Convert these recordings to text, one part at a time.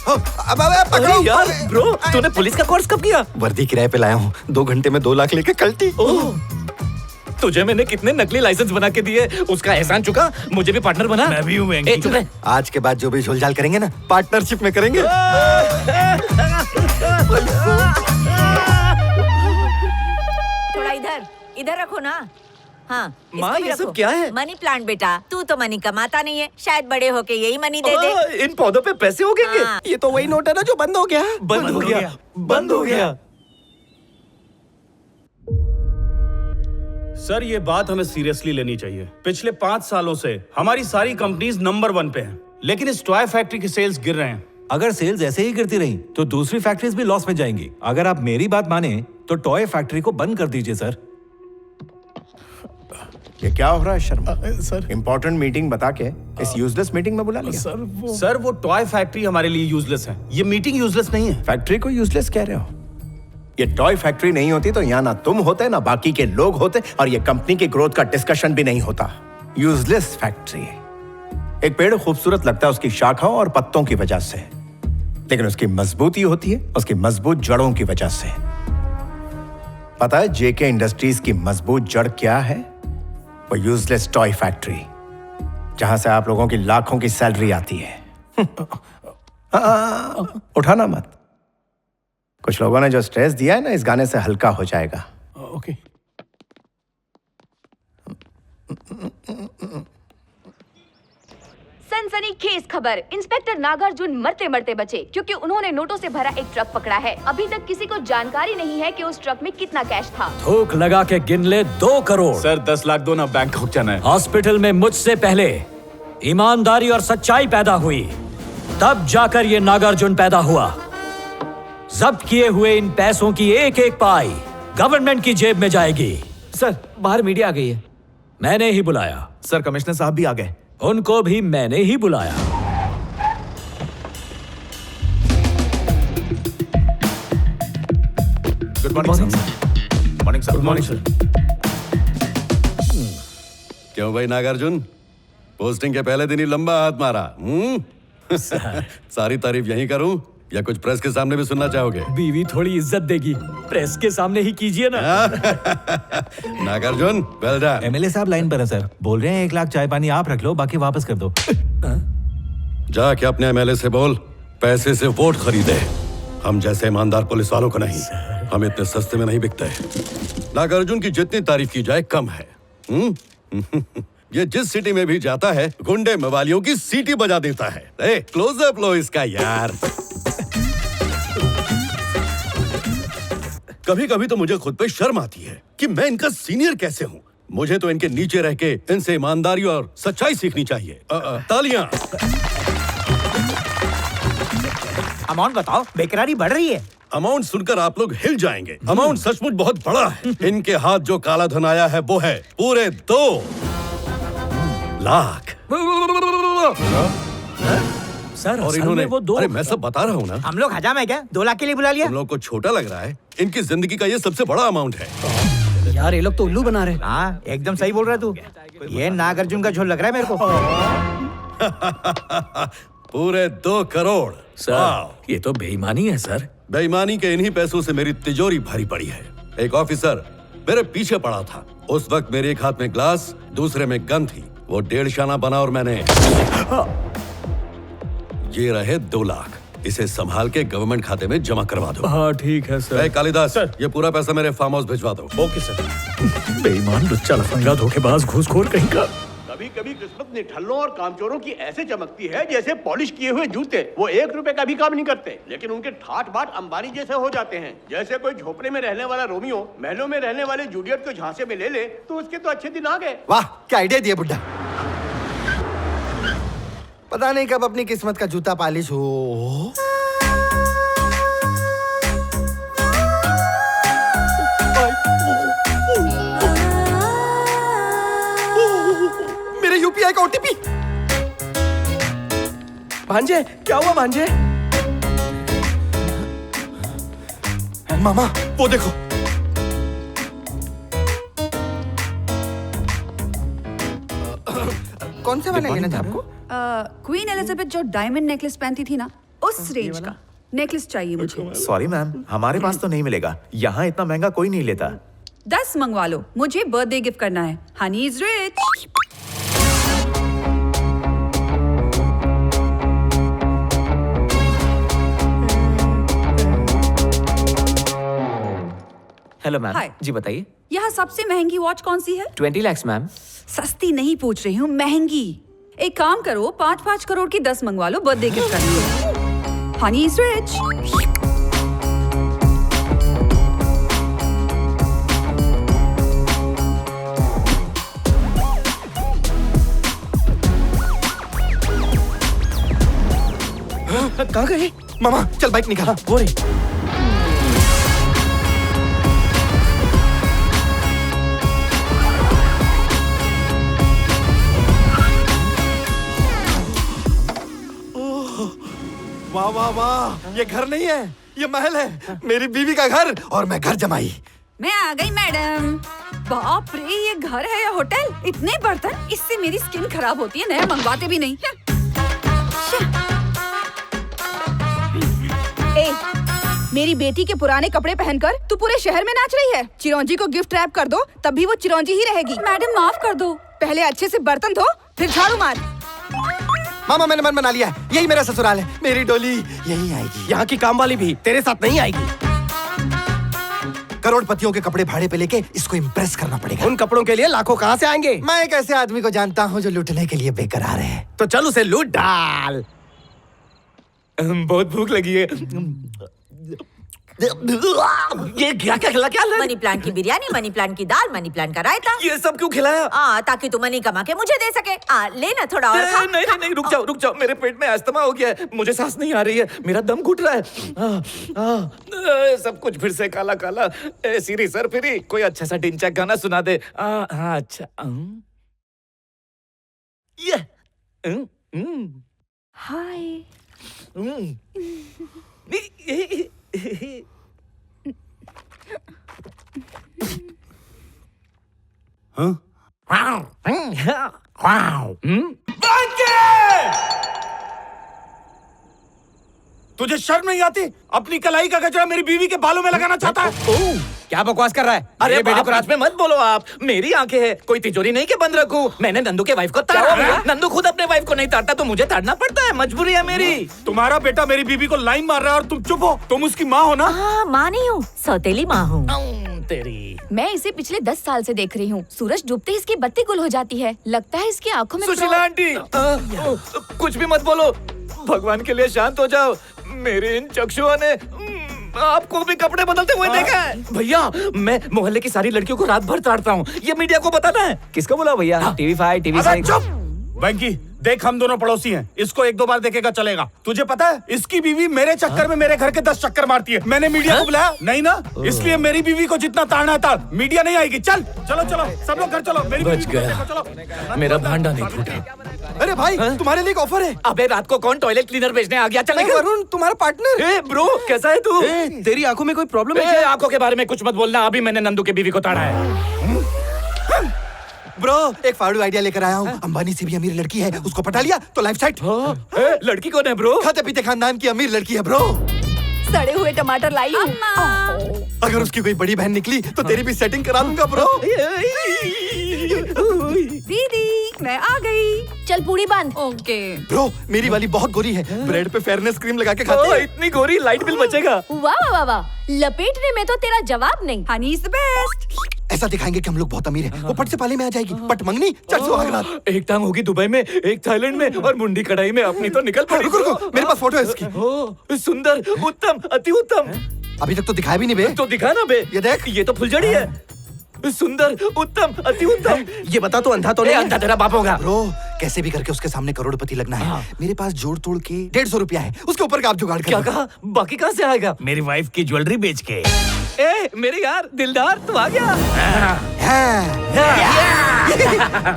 अब पकड़ो यार ब्रो, तूने पुलिस का कोर्स कब किया? वर्दी किराए पे लाया हूँ, 2 घंटे में 2 लाख लेके कल्टी। तुझे मैंने कितने नकली लाइसेंस बना के दिए, उसका एहसान चुका। मुझे भी पार्टनर बना। मैं भी हूँ वेंकी। चुप रह। आज के बाद जो भी झोलझाल करेंगे ना, पार्टनरशिप में करेंगे। थोड़ा इधर इधर रखो ना। हाँ, माँ, इसको भी ये सब रखो। क्या है? मनी प्लांट बेटा, तू तो मनी कमाता नहीं है, शायद बड़े होके यही मनी दे दे। इन पौधों पे पैसे उगेंगे। हाँ। ये तो वही नोट है ना जो बंद हो गया। बंद हो गया, बंद हो गया। सर, ये बात हमें सीरियसली लेनी चाहिए। पिछले 5 सालों से हमारी सारी कंपनीज नंबर 1 पे हैं, लेकिन इस टॉय फैक्ट्री की सेल्स गिर रहे हैं। अगर सेल्स ऐसे ही गिरती रही तो दूसरी फैक्ट्रीज भी लॉस में जाएंगी। अगर आप मेरी बात माने तो टॉय फैक्ट्री को बंद कर दीजिए सर। ये क्या हो रहा है शर्मा? सर इंपॉर्टेंट मीटिंग बता के इस यूजलेस मीटिंग में बुला लिया। सर वो टॉय फैक्ट्री हमारे लिए यूजलेस है, ये मीटिंग यूजलेस नहीं है। फैक्ट्री को यूजलेस कह रहे हो? ये टॉय फैक्ट्री नहीं होती तो यहाँ ना तुम होते ना बाकी के लोग होते, और ये कंपनी की ग्रोथ का डिस्कशन भी नहीं होता। Useless factory. एक पेड़ खूबसूरत लगता है उसकी शाखाओं और पत्तों की वजह से, लेकिन उसकी मजबूती होती है उसकी मजबूत जड़ों की वजह से। पता है जेके इंडस्ट्रीज की मजबूत जड़ क्या है? वो यूजलेस टॉय फैक्ट्री, जहां से आप लोगों की लाखों की सैलरी आती है। उठाना मत। कुछ लोगों ने जो स्ट्रेस दिया है ना, इस गाने से हल्का हो जाएगा। ओके। सनसनीखेज खबर, इंस्पेक्टर नागार्जुन मरते मरते बचे क्योंकि उन्होंने नोटों से भरा एक ट्रक पकड़ा है। अभी तक किसी को जानकारी नहीं है कि उस ट्रक में कितना कैश था। थूक लगा के गिन ले 2 करोड़। सर 10 लाख दो ना, बैंकॉक जाना है। हॉस्पिटल में मुझसे पहले ईमानदारी और सच्चाई पैदा हुई, तब जाकर ये नागार्जुन पैदा हुआ। जब्त किए हुए इन पैसों की एक एक पाई गवर्नमेंट की जेब में जाएगी। सर, बाहर मीडिया आ गई है। मैंने ही बुलाया। सर, कमिश्नर साहब भी आ गए। उनको भी मैंने ही बुलाया। Good morning sir. Morning sir. Good morning sir. क्यों भाई नागार्जुन, पोस्टिंग के पहले दिन ही लंबा हाथ मारा? सारी तारीफ यहीं करूं या कुछ प्रेस के सामने भी सुनना चाहोगे? बीवी थोड़ी इज्जत देगी, प्रेस के सामने ही कीजिए ना। Nagarjuna, well done. एमएलए साहब लाइन पर है सर, बोल रहे हैं 1 लाख चाय पानी आप रख लो, बाकी वापस कर दो। जाके अपने एमएलए से बोल पैसे से वोट खरीदे। हम जैसे ईमानदार पुलिस वालों को नहीं, हम इतने सस्ते में नहीं बिकते। नागार्जुन की जितनी तारीफ की जाए कम है। ये जिस सिटी में भी जाता है गुंडे मवालियों की सीटी बजा देता है। क्लोजअप लो इसका यार। कभी कभी तो मुझे खुद पे शर्म आती है कि मैं इनका सीनियर कैसे हूँ। मुझे तो इनके नीचे रह के इनसे ईमानदारी और सच्चाई सीखनी चाहिए। तालियां। अमाउंट बताओ, बेकरारी बढ़ रही है। अमाउंट सुनकर आप लोग हिल जाएंगे। अमाउंट सचमुच बहुत बड़ा है। इनके हाथ जो काला धन आया है वो है पूरे 2 लाख। सर, और इन्होंने वो 2। अरे मैं सब बता रहा हूँ ना। हम लोग हजाम है क्या? 2 लाख के लिए बुला लिया? तुम लोग को छोटा लग रहा है, इनकी जिंदगी का ये सबसे बड़ा अमाउंट है। यार, ये लोग तो उल्लू बना रहे। हाँ, एकदम सही बोल रहा है तू। ये नागार्जुन का झोल लग रहा है मेरे को। पूरे 2 करोड़। सर, ये तो बेईमानी है सर। बेईमानी के इन्हीं पैसों से मेरी तिजोरी भारी पड़ी है। एक ऑफिसर मेरे पीछे पड़ा था। उस वक्त मेरे एक हाथ में ग्लास, दूसरे में गन थी। वो 1.5 शाना बना और मैंने ये रहे 2 लाख। इसे संभाल के गवर्नमेंट खाते में जमा करवा दो। हाँ ठीक है सर। कालिदास, ये पूरा पैसा मेरे फार्म हाउस भिजवा दो। Okay sir. बेईमान, लुच्चा, लफंगा, धोखेबाज, घूसखोर कहीं का। कभी कभी किस्मत निठल्लों और कामचोरों की ऐसे चमकती है जैसे पॉलिश किए हुए जूते। वो 1 रुपए का भी काम नहीं करते, लेकिन उनके ठाट बाट अंबानी जैसे हो जाते हैं। जैसे कोई झोपड़े में रहने वाला रोमियो महलों में रहने वाले जूलियट को झांसे में ले ले तो उसके तो अच्छे दिन आ गए। वाह, क्या आइडिया दिया बुड्ढा। पता नहीं कब अपनी किस्मत का जूता पालिश हो। मेरे यूपीआई का ओटीपी। भांजे, क्या हुआ भांजे? मामा, वो देखो। कौन से वाले लेना था आपको? क्वीन एलिजाबेथ जो डायमंड नेकलेस पहनती थी ना, उस रेंज का नेकलेस चाहिए मुझे। सॉरी मैम, हमारे पास तो नहीं मिलेगा। यहाँ इतना महंगा कोई नहीं लेता। 10 मंगवा लो, मुझे बर्थडे गिफ्ट करना है। Honey is rich. Hello ma'am. Hi. जी बताइए। यहाँ सबसे महंगी वॉच कौन सी है? 20 lakhs मैम। सस्ती नहीं पूछ रही हूँ, महंगी। एक काम करो, 5-5 करोड़ की 10 मंगवा लो, बर्थडे गिफ्ट करनी है। Honey is rich. कहाँ गए मामा? चल बाइक निकाल। वो रही। वाह वाह वाह, ये घर नहीं है, ये महल है। मेरी बीवी का घर और मैं घर जमाई। मैं आ गई मैडम। बाप रे, ये घर है या होटल? इतने बर्तन, इससे मेरी स्किन खराब होती है, नया मंगवाते भी नहीं। ए, मेरी बेटी के पुराने कपड़े पहनकर तू पूरे शहर में नाच रही है। चिरौंजी को गिफ्ट रैप कर दो, तब भी वो चिरौंजी ही रहेगी। मैडम माफ कर दो। पहले अच्छे से बर्तन धो, फिर झाड़ू मार। मामा मैंने मन बना लिया है, यही मेरा ससुराल है। मेरी डोली यही आएगी। यहाँ की काम वाली भी तेरे साथ नहीं आएगी। करोड़पतियों के कपड़े भाड़े पे लेके इसको इम्प्रेस करना पड़ेगा। उन कपड़ों के लिए लाखों कहाँ से आएंगे? मैं एक ऐसे आदमी को जानता हूँ जो लूटने के लिए बेकरार है। तो चल उसे लूट डाल। बहुत भूख लगी है। ये क्या क्या खिला क्या? मनी प्लांट की बिरयानी, मनी प्लांट की दाल, मनी प्लांट का रायता। ये सब क्यों खिलाया? ताकि तू मनी कमा के मुझे दे सके। लेना थोड़ा और खा। नहीं नहीं नहीं, रुक जाओ। मेरे पेट में अस्थमा हो गया है, मुझे सांस नहीं आ रही है, मेरा दम घुट रहा है। सब कुछ फिर से काला काला। सीरी सर फिरी, कोई अच्छा सा डिंचक गाना सुना दे। हाँ अच्छा। ये हाय। तुझे शर्म नहीं आती? अपनी कलाई का कचरा मेरी बीवी के बालों में लगाना चाहता है? क्या बकवास कर रहा है? अरे बेटे को रात में मत बोलो आप। मेरी आंखें हैं, कोई तिजोरी नहीं के बंद रखूं। मैंने नंदू के वाइफ को ताड़ा। नंदू खुद अपने वाइफ को नहीं ताड़ता तो मुझे ताड़ना पड़ता है, मजबूरी है मेरी। तुम्हारा बेटा मेरी बीवी को लाइन मार रहा है और तुम चुप हो। तुम उसकी माँ हो ना? माँ नहीं हूँ, सौतेली माँ हूँ। तेरी। मैं इसे पिछले 10 साल से देख रही हूँ। सूरज डूबते ही इसकी बत्ती गुल हो जाती है। लगता है इसकी आंखों में सुशीला आंटी, कुछ भी मत बोलो, भगवान के लिए शांत हो जाओ। मेरे इन चक्षुओं ने आपको भी कपड़े बदलते हुए देखा है। भैया, मैं मोहल्ले की सारी लड़कियों को रात भर ताड़ता हूँ, ये मीडिया को बताना है। किसको बोला भैया? TV5, TV6। चुप! वेंकी, देख हम दोनों पड़ोसी हैं, इसको 1-2 बार देखेगा चलेगा। तुझे पता है इसकी बीवी मेरे चक्कर में मेरे घर के 10 चक्कर मारती है। मैंने मीडिया को बुलाया नहीं ना, इसलिए मेरी बीवी को जितना ताड़ना है ताड़। मीडिया नहीं आएगी। चल चलो चलो सब लोग घर चलो। मेरी बच बीवी को गया। देखो, चलो। मेरा भांडा नहीं फूटा। अरे भाई, तुम्हारे लिए एक ऑफर है। अबे रात को कौन टॉयलेट क्लीनर बेचने आ गया? चल वरुण, तुम्हारा पार्टनर। ए ब्रो, कैसा है तू? तेरी आंखों में कोई प्रॉब्लम है? आंखों के बारे में कुछ मत बोलना। अभी मैंने नंदू के बीवी को ताड़ा है। ब्रो, एक फाड़ू आइडिया लेकर आया हूँ। अंबानी से भी अमीर लड़की है, उसको पटा लिया तो लाइफ सेट। लड़की कौन है ब्रो? खाते पीते खानदान की अमीर लड़की है ब्रो। सड़े हुए टमाटर लाई हूँ। अगर उसकी कोई बड़ी बहन निकली तो तेरी भी सेटिंग करा दूंगा ब्रो। दीदी, मैं आ गई। चल पूरी बांध। ओके। ब्रो, मेरी वाली बहुत गोरी है, ब्रेड पे फेयरनेस क्रीम लगा के खाती है। इतनी गोरी, लाइट बिल बचेगा। वाह वाह वाह, लपेटने में तो तेरा जवाब नहीं। Honey is the best. ऐसा दिखाएंगे कि हम लोग बहुत अमीर हैं। वो पट से पाले में आ जाएगी। पट मंगनी, चल सुहागरात। एक टांग होगी दुबई में, एक थाईलैंड में और मुंडी कढ़ाई में। अपनी तो निकल पड़ी। रुको, मेरे पास फोटो है इसकी। सुंदर, उत्तम, अति उत्तम। अभी तक तो दिखाया भी नहीं बे। तो दिखा ना बे। ये देख, ये तो फुलझड़ी है। सुंदर, उत्तम, अति उत्तम। ये बता तो अंधा तो नहीं? अंधा तेरा बाप होगा। ब्रो, कैसे भी करके उसके सामने करोड़पति लगना है। मेरे पास जोड़ तोड़ के 150 रुपया है, उसके ऊपर का आप जुगाड़ कर। क्या कहा? बाकी कहाँ से आएगा? मेरी वाइफ की ज्वेलरी बेच के। मेरे यार दिलदार, तू आ गया।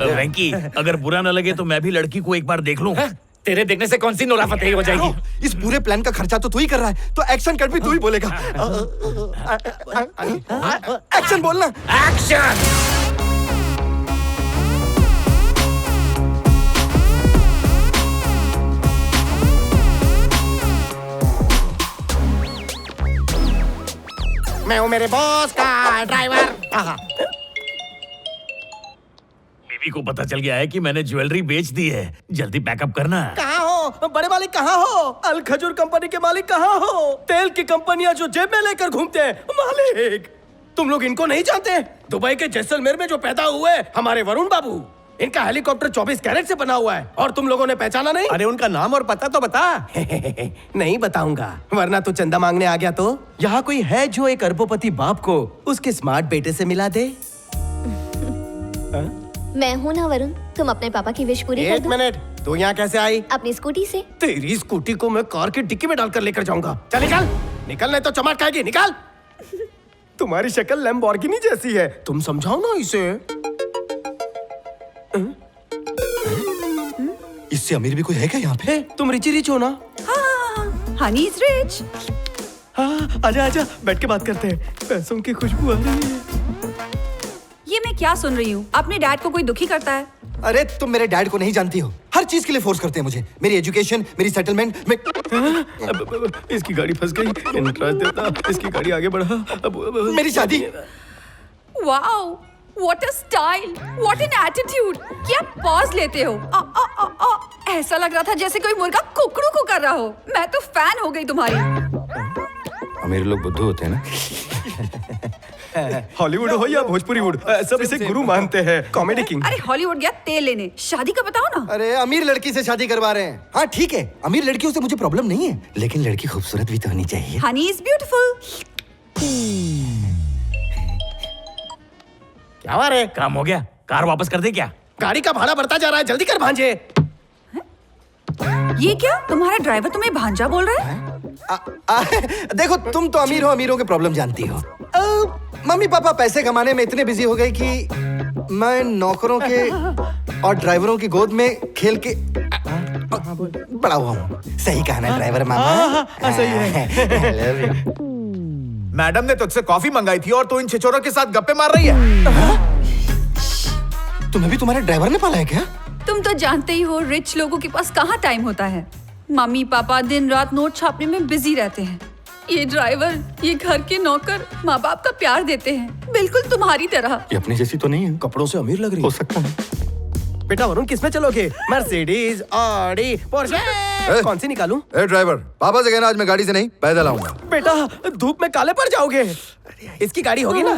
वेंकी, अगर बुरा न लगे तो मैं भी लड़की को एक बार देख लूं। तेरे देखने से कौन सी नोराफतेही हो जाएगी? इस पूरे प्लान का खर्चा तो तू ही कर रहा है, तो एक्शन कट भी तू ही बोलेगा। एक्शन बोलना। एक्शन। मैं हूँ मेरे बॉस का ड्राइवर। बीवी को पता चल गया है कि मैंने ज्वेलरी बेच दी है। जल्दी पैकअप करना। कहाँ हो बड़े मालिक, कहाँ हो? अल खजूर कंपनी के मालिक कहाँ हो? तेल की कंपनियां जो जेब में लेकर घूमते हैं मालिक, तुम लोग इनको नहीं जानते? दुबई के जैसलमेर में जो पैदा हुए हमारे वरुण बाबू, इनका हेलीकॉप्टर 24 कैरेट से बना हुआ है और तुम लोगों ने पहचाना नहीं? अरे उनका नाम और पता तो बता। नहीं बताऊंगा, वरना तू चंदा मांगने आ गया तो। यहाँ कोई है जो एक अरबोपति बाप को उसके स्मार्ट बेटे से मिला दे? मैं हूँ ना वरुण, तुम अपने पापा की विश पूरी कर एक दो। मिनट, तू यहाँ कैसे आई? अपनी स्कूटी से। तेरी स्कूटी को मैं कार की डिक्की में डालकर लेकर जाऊंगा। चल निकल, निकल नहीं तो चमाट खाएगी। निकल। तुम्हारी शक्ल लैम्बोर्गिनी जैसी है, तुम समझाओ ना इसे। इससे अमीर भी कोई है क्या यहाँ पे? तुम रिच हो ना? Honey is rich. हाँ, आजा आजा, बैठ के बात करते हैं। पैसों की खुशबू आ रही है। ये मैं क्या सुन रही हूँ? अपने डैड को कोई दुखी करता है? अरे तुम मेरे डैड को नहीं जानती हो, हर चीज के लिए फोर्स करते हैं मुझे। मेरी एजुकेशन, मेरी सेटलमेंट में... इसकी गाड़ी फंस गई, इंटरेस्ट देता, इसकी गाड़ी आगे बढ़ा। मेरी शादी। Wow, what a style, what an attitude. क्या पॉज लेते हो? ऐसा लग रहा था जैसे कोई मुर्गा कुकड़ू को कर रहा हो। मैं तो फैन हो गई तुम्हारी। अमीर लोग बुद्धू होते हैं ना। हॉलीवुड हो या भोजपुरी वुड, सब इसे गुरु मानते हैं, कॉमेडी किंग। अरे हॉलीवुड गया तेल लेने, शादी का बताओ ना। अरे अमीर लड़की से शादी करवा रहे हैं। हाँ ठीक है, अमीर लड़कियों से मुझे प्रॉब्लम नहीं है, लेकिन लड़की खूबसूरत भी तो होनी चाहिए। Honey is beautiful. क्या हुआ रे? काम हो गया? कार वापस कर दे क्या? गाड़ी का भाड़ा बढ़ता जा रहा है, जल्दी कर भांजे। ये क्या, तुम्हारा ड्राइवर तुम्हें भांजा बोल रहा है? देखो तुम तो अमीर हो, अमीरों के प्रॉब्लम जानती हो। मम्मी पापा पैसे कमाने में इतने बिजी हो गए कि मैं नौकरों के और ड्राइवरों की गोद में खेल के बड़ा हुआ हूँ। सही कहा ना ड्राइवर मामा? सही है। मैडम ने तुझसे कॉफी मंगाई थी और तू इन छिछोरों के साथ गप्पे मार रही है। तुम्हें भी तुम्हारे ड्राइवर ने पाला है क्या? तुम तो जानते ही हो रिच लोगों के पास कहाँ टाइम होता है। मम्मी पापा दिन रात नोट छापने में बिजी रहते हैं। ये ड्राइवर, ये घर के नौकर माँ बाप का प्यार देते हैं, बिल्कुल तुम्हारी तरह। ये अपनी जैसी तो नहीं है। कपड़ों से अमीर लग रही हो सकता है। बेटा वरुण, किसमें चलोगे? मर्सिडीज, ऑडी, पोर्शे, कौन सी निकालूं? ए ड्राइवर, पापा से कहना आज मैं गाड़ी से नहीं पैदल आऊंगा। बेटा धूप में काले पड़ जाओगे। इसकी गाड़ी होगी ना?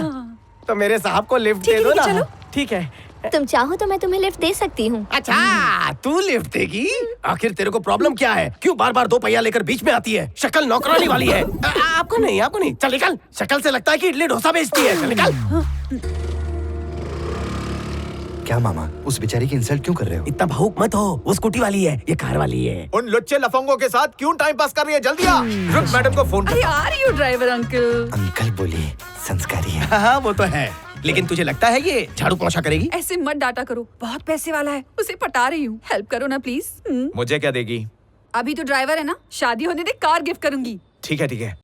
तो मेरे साहब को लिफ्ट दे दो ना। ठीक है। तुम चाहो तो मैं तुम्हें लिफ्ट दे सकती हूँ। अच्छा, तू लिफ्ट देगी? आखिर तेरे को प्रॉब्लम क्या है? क्यों बार बार दो पहिया लेकर बीच में आती है? शक्ल नौकरानी वाली है। आपको नहीं, आपको नहीं। चल निकल, शक्ल से लगता है कि इडली डोसा बेचती है। चल निकल। क्या मामा, उस बेचारी की इंसल्ट क्यों कर रहे हो? इतना भावुक मत हो, वो स्कूटी वाली है, ये कार वाली है। उन लुच्चे लफंगों के साथ क्यों टाइम पास कर रही है? जल्दी आ। रुक, मैडम को फोन अरे आ रही हो ड्राइवर अंकल। अंकल बोलिए, संस्कारी है। हाँ वो तो है, लेकिन तुझे लगता है ये झाड़ू पोछा करेगी? ऐसे मत डांटा करो, बहुत पैसे वाला है, उसे पटा रही हूँ। हेल्प करो ना प्लीज। मुझे क्या देगी? अभी तो ड्राइवर है ना, शादी होने दे कार गिफ्ट करूंगी। ठीक है ठीक है।